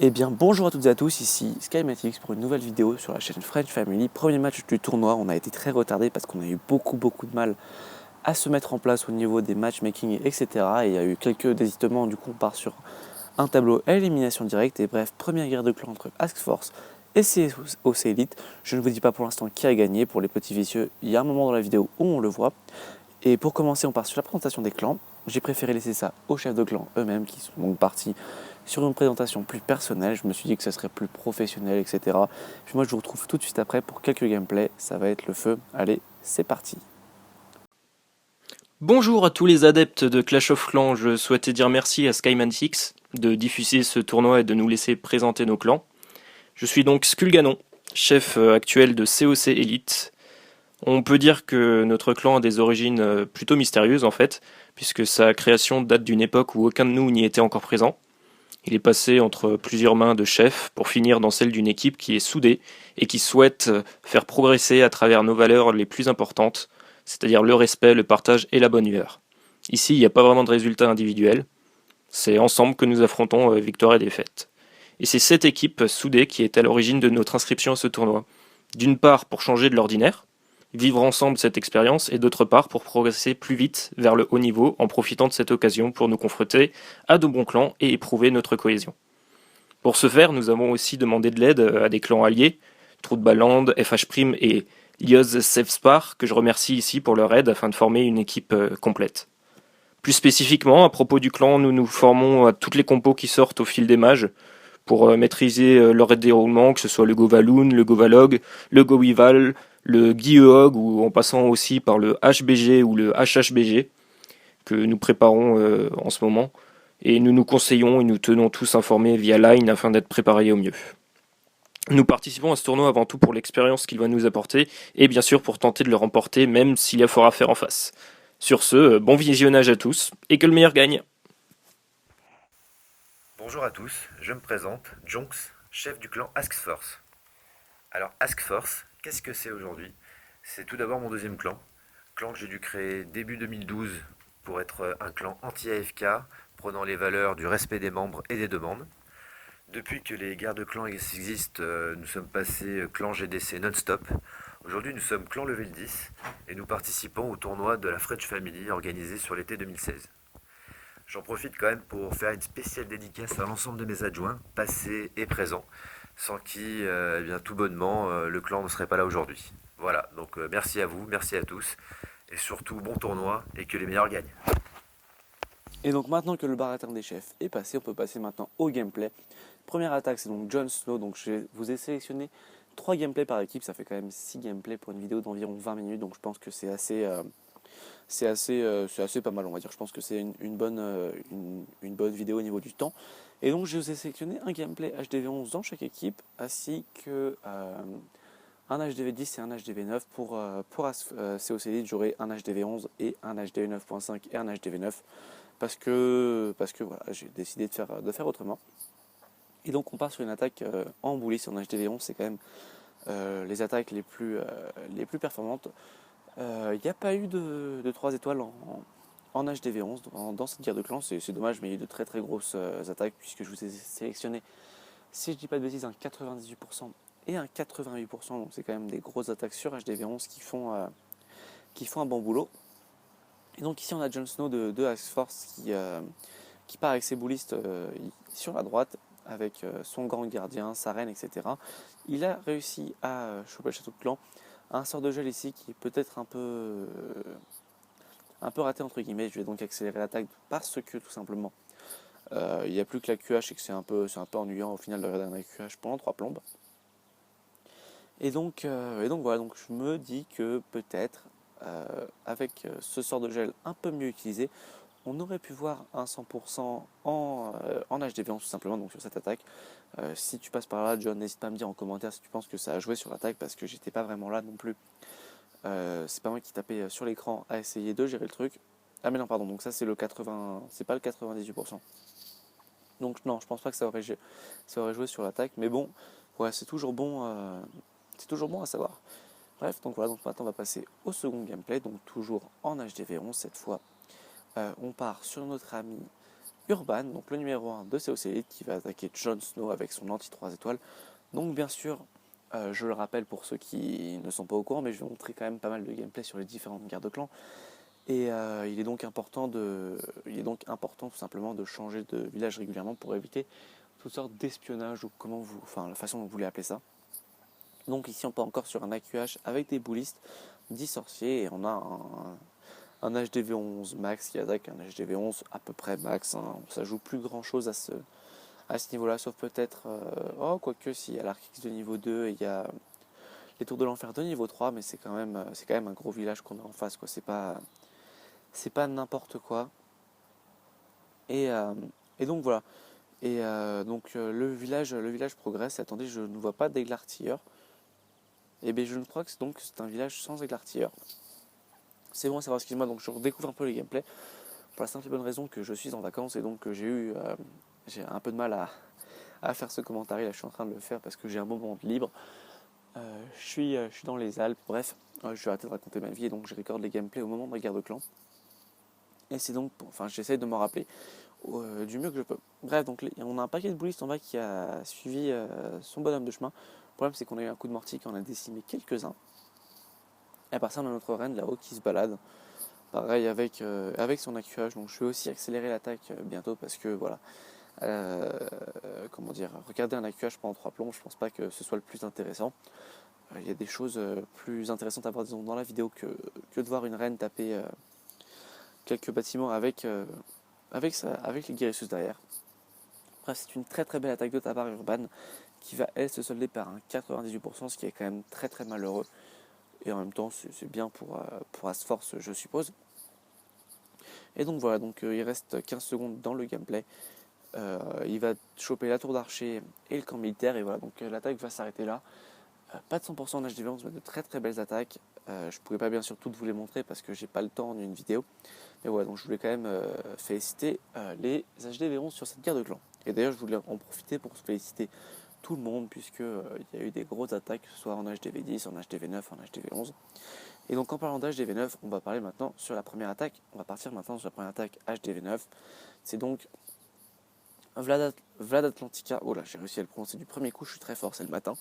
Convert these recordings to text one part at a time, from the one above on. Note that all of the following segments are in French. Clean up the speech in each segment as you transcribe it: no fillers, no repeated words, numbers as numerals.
Eh bien bonjour à toutes et à tous, ici Skymatix pour une nouvelle vidéo sur la chaîne French Family. Premier match du tournoi, on a été très retardé parce qu'on a eu beaucoup de mal à se mettre en place au niveau des matchmaking etc. Et il y a eu quelques désistements, du coup on part sur un tableau à élimination directe. Et bref, première guerre de clan entre Ask Force et COC Elite. Je ne vous dis pas pour l'instant qui a gagné, pour les petits vicieux, il y a un moment dans la vidéo où on le voit. Et pour commencer, on part sur la présentation des clans. J'ai préféré laisser ça aux chefs de clan eux-mêmes qui sont donc partis sur une présentation plus personnelle. Je me suis dit que ça serait plus professionnel, etc. Puis moi, je vous retrouve tout de suite après pour quelques gameplays. Ça va être le feu. Allez, c'est parti. Bonjour à tous les adeptes de Clash of Clans, je souhaitais dire merci à Skyman6 de diffuser ce tournoi et de nous laisser présenter nos clans. Je suis donc Skulganon, chef actuel de COC Elite. On peut dire que notre clan a des origines plutôt mystérieuses en fait, puisque sa création date d'une époque où aucun de nous n'y était encore présent. Il est passé entre plusieurs mains de chefs pour finir dans celle d'une équipe qui est soudée et qui souhaite faire progresser à travers nos valeurs les plus importantes, c'est-à-dire le respect, le partage et la bonne humeur. Ici, il n'y a pas vraiment de résultat individuel, c'est ensemble que nous affrontons victoire et défaite. Et c'est cette équipe soudée qui est à l'origine de notre inscription à ce tournoi. D'une part pour changer de l'ordinaire, vivre ensemble cette expérience, et d'autre part pour progresser plus vite vers le haut niveau en profitant de cette occasion pour nous confronter à de bons clans et éprouver notre cohésion. Pour ce faire, nous avons aussi demandé de l'aide à des clans alliés, Troutbaland, FH' et Lioz Sevspar, que je remercie ici pour leur aide afin de former une équipe complète. Plus spécifiquement, à propos du clan, nous nous formons à toutes les compos qui sortent au fil des mages pour maîtriser leur déroulement, que ce soit le Govaloon, le Govalog, le Gowival, le Guiehog, ou en passant aussi par le HBG ou le HHBG, que nous préparons en ce moment. Et nous nous conseillons et nous tenons tous informés via Line afin d'être préparés au mieux. Nous participons à ce tournoi avant tout pour l'expérience qu'il va nous apporter, et bien sûr pour tenter de le remporter, même s'il y a fort à faire en face. Sur ce, bon visionnage à tous, et que le meilleur gagne. Bonjour à tous, je me présente, Jonks, chef du clan AskForce. Alors AskForce, qu'est-ce que c'est aujourd'hui? C'est tout d'abord mon deuxième clan que j'ai dû créer début 2012 pour être un clan anti-AFK, prenant les valeurs du respect des membres et des demandes. Depuis que les guerres de clans existent, nous sommes passés clan GDC non-stop. Aujourd'hui nous sommes clan level 10 et nous participons au tournoi de la French Family organisé sur l'été 2016. J'en profite quand même pour faire une spéciale dédicace à l'ensemble de mes adjoints, passés et présents, sans qui, eh bien, tout bonnement, le clan ne serait pas là aujourd'hui. Voilà, donc merci à vous, merci à tous, et surtout bon tournoi, et que les meilleurs gagnent. Et donc maintenant que le baratin des chefs est passé, on peut passer maintenant au gameplay. Première attaque, c'est donc Jon Snow. Donc je vous ai sélectionné 3 gameplays par équipe. Ça fait quand même 6 gameplays pour une vidéo d'environ 20 minutes. Donc je pense que c'est assez pas mal, on va dire. Je pense que c'est une bonne vidéo au niveau du temps. Et donc je vous ai sélectionné un gameplay HDV11 dans chaque équipe, ainsi que un HDV10 et un HDV9. Pour COC Elite, j'aurai un HDV11 et un HDV 9.5 et un HDV9. Parce que voilà, j'ai décidé de faire autrement. Et donc on part sur une attaque en boulisse en HDV11. C'est quand même les attaques les plus performantes. Il n'y a pas eu de 3 étoiles en HDV11 dans cette guerre de clans. C'est dommage, mais il y a eu de très grosses attaques, puisque je vous ai sélectionné, si je dis pas de bêtises, un 98% et un 88%. Donc c'est quand même des grosses attaques sur HDV11 qui font un bon boulot. Et donc ici on a Jon Snow de Ask Force qui part avec ses boulistes sur la droite, avec son grand gardien, sa reine, etc. Il a réussi à choper le château de clan. Un sort de gel ici qui est peut-être un peu raté entre guillemets. Je vais donc accélérer l'attaque parce que tout simplement il n'y a plus que la QH et que c'est un peu ennuyant au final de regarder un QH pendant 3 plombes. Et donc voilà, donc je me dis que peut-être avec ce sort de gel un peu mieux utilisé, on aurait pu voir un 100% en HDV11 tout simplement, donc sur cette attaque. Si tu passes par là, John, n'hésite pas à me dire en commentaire si tu penses que ça a joué sur l'attaque, parce que j'étais pas vraiment là non plus. C'est pas moi qui tapais sur l'écran à essayer de gérer le truc. Ah mais non, pardon, donc ça c'est le 80, c'est pas le 98%. Donc non, je pense pas que ça aurait joué sur l'attaque, mais bon, ouais, c'est toujours bon à savoir. Bref, donc voilà, donc maintenant on va passer au second gameplay, donc toujours en HDV11 cette fois. On part sur notre ami Urban, donc le numéro 1 de COC Elite, qui va attaquer Jon Snow avec son anti 3 étoiles. Donc bien sûr, je le rappelle pour ceux qui ne sont pas au courant, mais je vais montrer quand même pas mal de gameplay sur les différentes guerres de clans. Et il est donc important tout simplement de changer de village régulièrement pour éviter toutes sortes d'espionnage ou la façon dont vous voulez appeler ça. Donc ici on part encore sur un AQH avec des boulistes, 10 sorciers, et on a un HDV11 max qui attaque un HDV11 à peu près max. Ça joue plus grand chose à ce niveau-là, sauf peut-être, quoique s'il y a l'Arc X de niveau 2 et il y a les Tours de l'Enfer de niveau 3, mais c'est quand même un gros village qu'on a en face, quoi. C'est pas n'importe quoi. Et donc voilà. Et donc le village progresse. Et attendez, je ne vois pas d'aigle artilleur. Et bien je ne crois que c'est un village sans aigle artilleur. C'est bon à savoir, excuse-moi, donc je redécouvre un peu les gameplays. Pour la simple et bonne raison que je suis en vacances et donc j'ai un peu de mal à faire ce commentaire. Là je suis en train de le faire parce que j'ai un moment de libre. Je suis dans les Alpes, bref, je vais arrêter de raconter ma vie et donc je recorde les gameplays au moment de la guerre de clan. Et c'est donc, j'essaie de m'en rappeler du mieux que je peux. Bref, donc on a un paquet de boulistes en bas qui a suivi son bonhomme de chemin. Le problème c'est qu'on a eu un coup de mortier qu'on a décimé quelques-uns. Et à part ça on a notre reine là-haut qui se balade. Pareil avec son AQH, donc je vais aussi accélérer l'attaque bientôt parce que voilà. Regarder un AQH pendant 3 plombs, je pense pas que ce soit le plus intéressant. Il y a des choses plus intéressantes à voir disons, dans la vidéo que de voir une reine taper quelques bâtiments avec les guérisseuses derrière. Bref, c'est une très très belle attaque de ta part Urban qui va elle se solder par un 98%, ce qui est quand même très très malheureux. Et en même temps, c'est bien pour Asforce, je suppose. Et donc voilà, il reste 15 secondes dans le gameplay. Il va choper la tour d'archer et le camp militaire. Et voilà, donc l'attaque va s'arrêter là. Pas de 100% en HDV11, mais de très très belles attaques. Je ne pourrais pas bien sûr toutes vous les montrer parce que j'ai pas le temps en une vidéo. Mais voilà, donc je voulais quand même féliciter les HDV11 sur cette guerre de clan. Et d'ailleurs, je voulais en profiter pour féliciter tout le monde puisque il y a eu des grosses attaques, que ce soit en HDV10, en HDV9, en HDV11. Et donc en parlant d'HDV9, on va parler maintenant sur la première attaque. On va partir maintenant sur la première attaque HDV9. C'est donc Vlad Atlantica. Oh là, j'ai réussi à le prononcer du premier coup, je suis très fort, c'est le matin.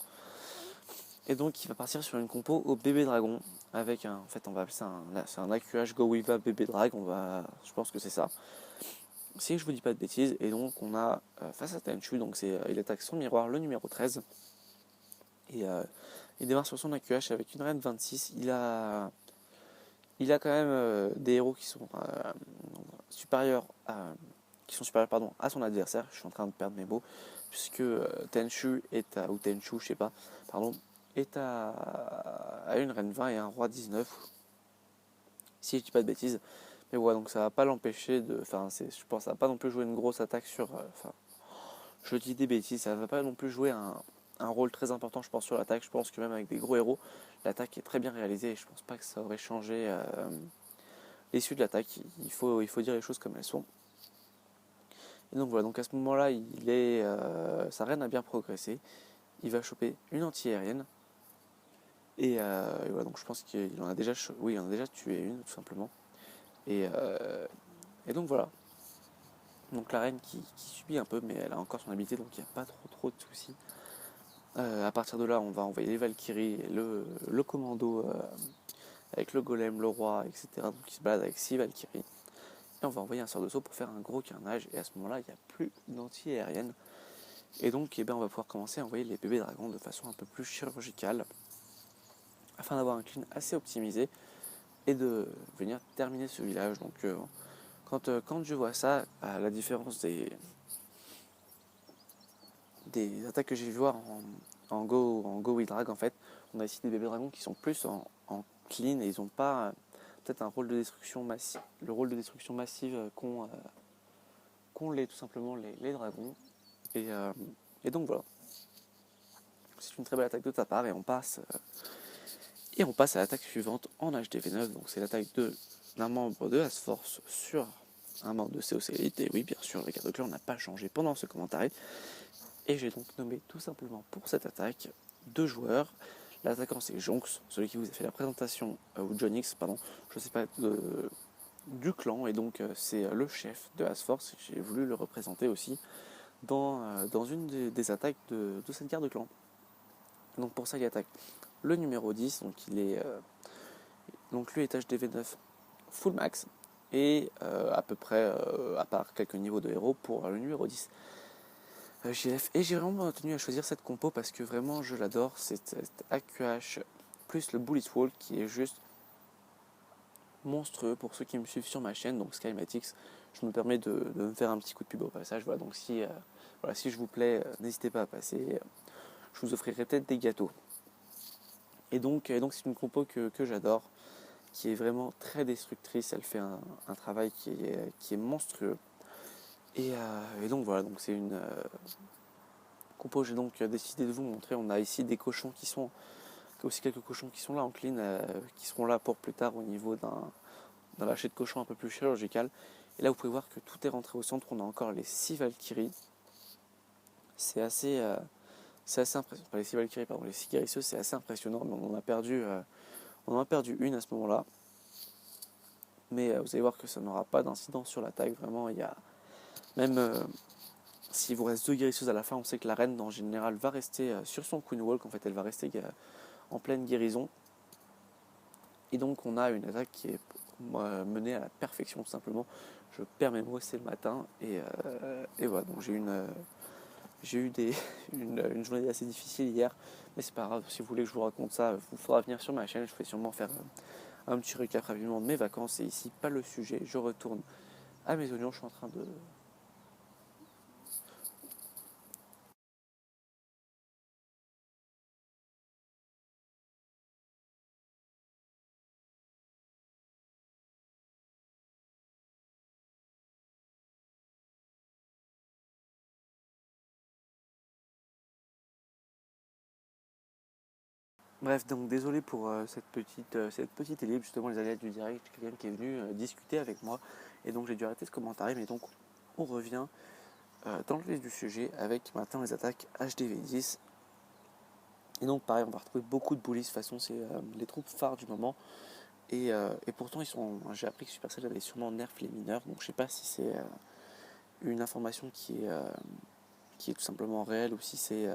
Et donc il va partir sur une compo au bébé dragon avec on va appeler ça un AQH Go Wiva bébé drag, je pense que c'est ça. Si je vous dis pas de bêtises, et donc on a face à Tenchu, donc il attaque son miroir, le numéro 13. Et il démarre sur son AQH avec une reine 26. Il a quand même des héros qui sont supérieurs à son adversaire. Je suis en train de perdre mes mots, puisque Tenchu est à une reine 20 et un roi 19, si je dis pas de bêtises. Mais voilà, donc ça va pas l'empêcher je pense que ça va pas non plus jouer une grosse attaque je dis des bêtises, ça va pas non plus jouer un rôle très important, je pense, sur l'attaque. Je pense que même avec des gros héros, l'attaque est très bien réalisée et je pense pas que ça aurait changé l'issue de l'attaque. Il faut dire les choses comme elles sont. Et donc voilà, donc à ce moment-là, sa reine a bien progressé. Il va choper une anti-aérienne. Et voilà, donc je pense qu'il en a déjà tué une, tout simplement. Et donc voilà. Donc la reine qui subit un peu, mais elle a encore son habilité, donc il n'y a pas trop de soucis. À partir de là, on va envoyer les Valkyries, le commando avec le golem, le roi, etc. Donc il se balade avec 6 Valkyries. Et on va envoyer un sort de saut pour faire un gros carnage. Et à ce moment-là, il n'y a plus d'anti-aérienne. Et donc on va pouvoir commencer à envoyer les bébés dragons de façon un peu plus chirurgicale, afin d'avoir un clean assez optimisé et de venir terminer ce village. Donc quand je vois ça, à la différence des attaques que j'ai vu voir en Go with Drag, en fait, on a ici des bébés dragons qui sont plus en clean et ils n'ont pas peut-être un rôle de destruction massive, le rôle de destruction massive qu'ont tout simplement les dragons. Et donc voilà, c'est une très belle attaque de ta part et on passe à l'attaque suivante en HDV9. Donc c'est l'attaque d'un membre de Asforce sur un membre de COC Elite. Et oui, bien sûr, le garde clan n'a pas changé pendant ce commentaire. Et j'ai donc nommé tout simplement pour cette attaque 2 joueurs. L'attaquant c'est Jonx, celui qui vous a fait la présentation, ou Jonix, pardon, je ne sais pas de du clan, et donc c'est le chef de Asforce. J'ai voulu le représenter aussi dans une des attaques de cette guerre de clan. Donc pour ça, il attaque le numéro 10, donc donc lui est HDV9 full max, et à peu près, à part quelques niveaux de héros, pour le numéro 10 JF. Et j'ai vraiment tenu à choisir cette compo parce que vraiment je l'adore, c'est cette AQH plus le Bullet Wall qui est juste monstrueux pour ceux qui me suivent sur ma chaîne, donc Skymatix. Je me permets de me faire un petit coup de pub au passage. Voilà, donc si je vous plais, n'hésitez pas à passer. Je vous offrirai peut-être des gâteaux. Et donc c'est une compo que j'adore, qui est vraiment très destructrice. Elle fait un travail qui est monstrueux. Et donc voilà, donc c'est une compo. J'ai donc décidé de vous montrer. On a ici des cochons qui sont aussi quelques cochons qui sont là en clean, qui seront là pour plus tard au niveau d'un lâcher de cochon un peu plus chirurgical. Et là vous pouvez voir que tout est rentré au centre. On a encore les 6 Valkyries. C'est assez impressionnant. Pas les 6 Valkyries, pardon, les 6 guérisseuses, c'est assez impressionnant, mais on en a perdu une à ce moment-là. Mais vous allez voir que ça n'aura pas d'incidence sur l'attaque. Vraiment, il y a même s'il vous reste 2 guérisseuses à la fin, on sait que la reine en général va rester sur son Queen Walk. En fait, elle va rester en pleine guérison. Et donc on a une attaque qui est menée à la perfection tout simplement. Je perds mes mots, c'est le matin, et voilà, donc j'ai eu une journée assez difficile hier, mais c'est pas grave. Si vous voulez que je vous raconte ça, il faudra venir sur ma chaîne. Je vais sûrement faire un petit récap rapidement de mes vacances. Et ici, pas le sujet, je retourne à mes oignons. Je suis en train de... Bref, donc désolé pour cette petite ellipse, justement les aléas du direct, quelqu'un qui est venu discuter avec moi, et donc j'ai dû arrêter ce commentaire. Mais donc on revient dans le vif du sujet avec maintenant les attaques HDV10. Et donc pareil, on va retrouver beaucoup de bullies. De toute façon, c'est les troupes phares du moment. Et pourtant, j'ai appris que Supercell avait sûrement nerf les mineurs. Donc je sais pas si c'est une information qui est tout simplement réelle, ou si c'est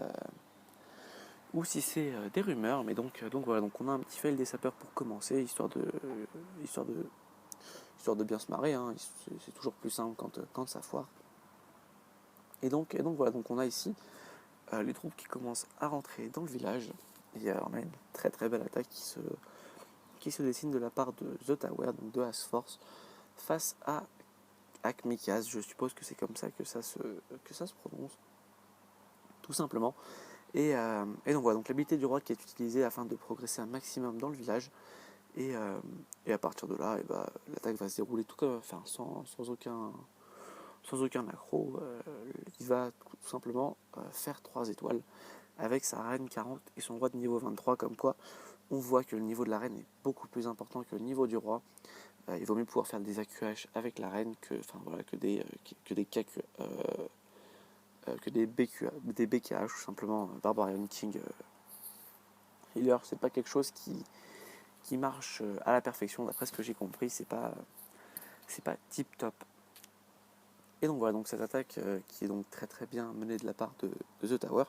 des rumeurs. Mais donc voilà, donc on a un petit fail des sapeurs pour commencer, histoire de bien se marrer, hein. C'est toujours plus simple quand ça foire. Et donc voilà, donc on a ici les troupes qui commencent à rentrer dans le village. Et on a une très très belle attaque qui se dessine de la part de The Tower, donc de Asforce, face à Akmikaz. Je suppose que c'est comme ça que ça se prononce, tout simplement. Et donc voilà, donc l'habilité du roi qui est utilisée afin de progresser un maximum dans le village. Et à partir de là, l'attaque va se dérouler sans aucun macro. Il va tout simplement faire 3 étoiles avec sa reine 40 et son roi de niveau 23. Comme quoi, on voit que le niveau de la reine est beaucoup plus important que le niveau du roi. Il vaut mieux pouvoir faire des AQH avec la reine que des KQ, que des BKH, tout simplement. Barbarian King Healer, c'est pas quelque chose qui marche à la perfection. D'après ce que j'ai compris, c'est pas tip top. Et donc voilà, donc cette attaque qui est donc très très bien menée de la part de The Tower,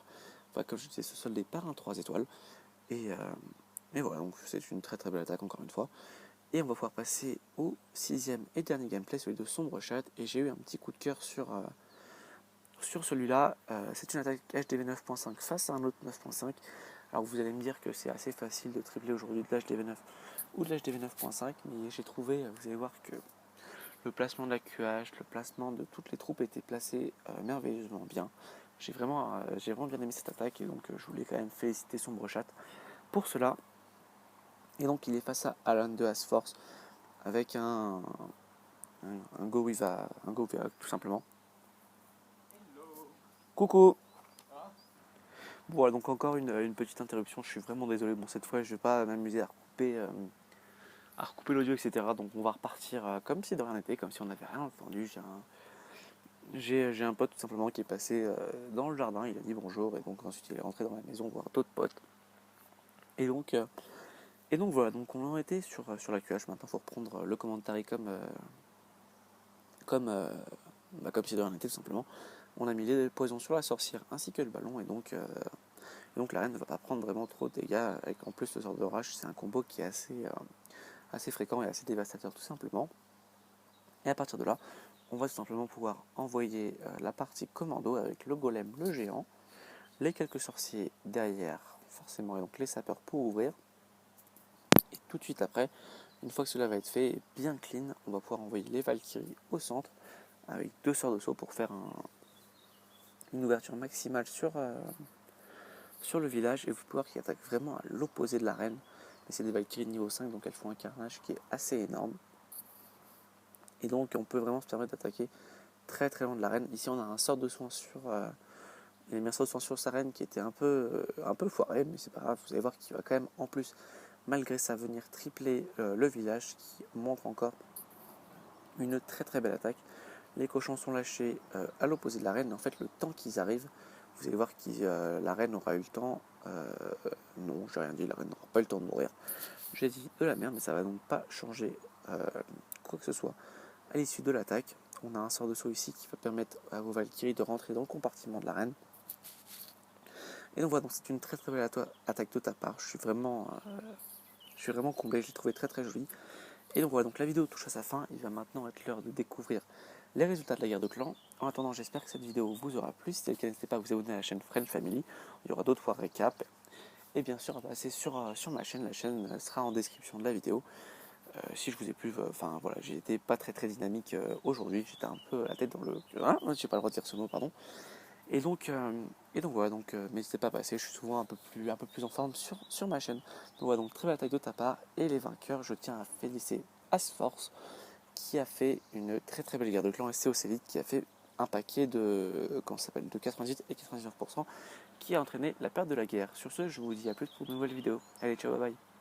va, comme je disais, se solder par un 3 étoiles. Et voilà, donc c'est une très très belle attaque encore une fois. Et on va pouvoir passer au 6e et dernier gameplay, celui de Sombre Chat. Et j'ai eu un petit coup de cœur sur celui-là. C'est une attaque HDV 9.5 face à un autre 9.5. Alors vous allez me dire que c'est assez facile de tripler aujourd'hui de l'HDV 9 ou de l'HDV 9.5, mais j'ai trouvé, vous allez voir que le placement de la QH, le placement de toutes les troupes était placé merveilleusement bien. J'ai vraiment bien aimé cette attaque, et donc je voulais quand même féliciter Sombre Chat pour cela. Et donc il est face à Alan de Asforce avec un go with tout simplement. Coucou. Bon, voilà, donc encore une petite interruption, je suis vraiment désolé. Bon, cette fois je vais pas m'amuser à recouper l'audio, etc. Donc on va repartir comme si de rien n'était, comme si on n'avait rien entendu. J'ai un pote tout simplement qui est passé dans le jardin, il a dit bonjour, et donc ensuite il est rentré dans la maison voir d'autres potes. Et donc Et donc voilà, donc on en était sur la QH. Maintenant, il faut reprendre le commentary comme, comme si de rien n'était tout simplement. On a mis les poisons sur la sorcière ainsi que le ballon, et donc la reine ne va pas prendre vraiment trop de dégâts. Avec en plus le sort d'orage, c'est un combo qui est assez fréquent et assez dévastateur tout simplement. Et à partir de là, on va tout simplement pouvoir envoyer la partie commando avec le golem, le géant, les quelques sorciers derrière, forcément, et donc les sapeurs pour ouvrir. Et tout de suite après, une fois que cela va être fait, et bien clean, on va pouvoir envoyer les Valkyries au centre avec 2 sorts de saut pour faire une ouverture maximale sur le village. Et vous pouvez voir qu'ils attaquent vraiment à l'opposé de l'arène. Mais c'est des Valkyries de niveau 5, donc elles font un carnage qui est assez énorme. Et donc on peut vraiment se permettre d'attaquer très très loin de l'arène. Ici on a un sort de soin sur les meilleurs sorts de soin sur sa reine qui était un peu foiré, mais c'est pas grave. Vous allez voir qu'il va quand même en plus, malgré ça, venir tripler le village, qui montre encore une très très belle attaque. Les cochons sont lâchés à l'opposé de l'arène. En fait, le temps qu'ils arrivent, vous allez voir que la reine aura eu le temps. Non, j'ai rien dit, la reine n'aura pas eu le temps de mourir. J'ai dit de la merde, mais ça va donc pas changer quoi que ce soit. À l'issue de l'attaque, on a un sort de saut ici qui va permettre à vos Valkyries de rentrer dans le compartiment de la reine. Et donc voilà, donc c'est une très très belle attaque de ta part. Je suis vraiment comblé, je l'ai trouvé très très joli. Et donc voilà, donc la vidéo touche à sa fin. Il va maintenant être l'heure de découvrir les résultats de la guerre de clans. En attendant, j'espère que cette vidéo vous aura plu. Si c'est le cas, n'hésitez pas à vous abonner à la chaîne Friend Family. Il y aura d'autres fois récap. Et bien sûr, à passer sur ma chaîne. La chaîne sera en description de la vidéo. Si je vous ai plu, enfin voilà, j'ai été pas très très dynamique aujourd'hui. J'étais un peu la tête dans le... Hein, j'ai pas le droit de dire ce mot, pardon. Et donc voilà, donc n'hésitez pas à passer. Je suis souvent un peu plus en forme sur ma chaîne. Donc voilà, donc très belle attaque de ta part. Et les vainqueurs, je tiens à féliciter Asforce, qui a fait une très très belle guerre de clans, et COC Elite qui a fait un paquet de 98 et 99%, qui a entraîné la perte de la guerre. Sur ce, je vous dis à plus pour de nouvelles vidéos. Allez, ciao, bye bye.